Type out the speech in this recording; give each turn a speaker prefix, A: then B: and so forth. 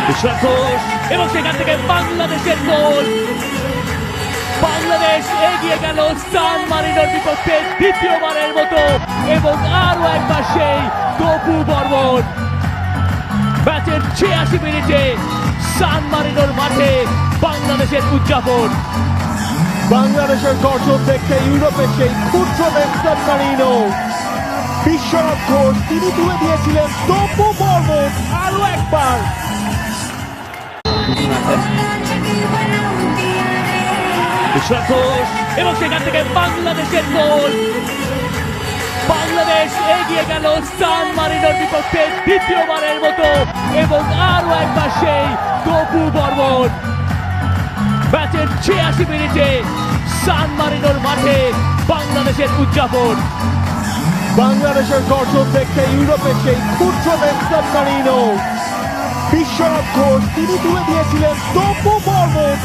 A: বিশ্বনাথ ঘোষ এবং সেখান থেকে বাংলাদেশের গোল। বাংলাদেশ এগিয়ে গেল সান মারিনোর বিপক্ষে দ্বিতীয়বারের মতো এবং আরো একবার সেই তপু বর্মন। ম্যাচের ৮৬ মিনিটে সান মারিনোর মাঠে বাংলাদেশের উদযাপন।
B: বাংলাদেশের গর্জন দেখতে ইউরোপের সেই ক্ষুদ্র সান মারিনো। বিশ্বনাথ ঘোষ তিনি তুলে দিয়েছিলেন তপু বর্মন আরো একবার।
A: বিশ্বনাথ ঘোষ এবং সেখান থেকে বাংলাদেশের গোল। বাংলাদেশ এগিয়ে গেল সান মারিনোর বিপক্ষে দ্বিতীয়বারের মতো এবং আরো একবার সেই তপু বর্মন। ম্যাচের ৮৬ মিনিটে সান মারিনোর মাঠে বাংলাদেশের উদযাপন।
B: বাংলাদেশের গর্জন দেখতে ইউরোপের সেই ক্ষুদ্র সান মারিনো। বিশ্বনাথ ঘোষ তিনি তুলে দিয়েছিলেন তপু বর্মন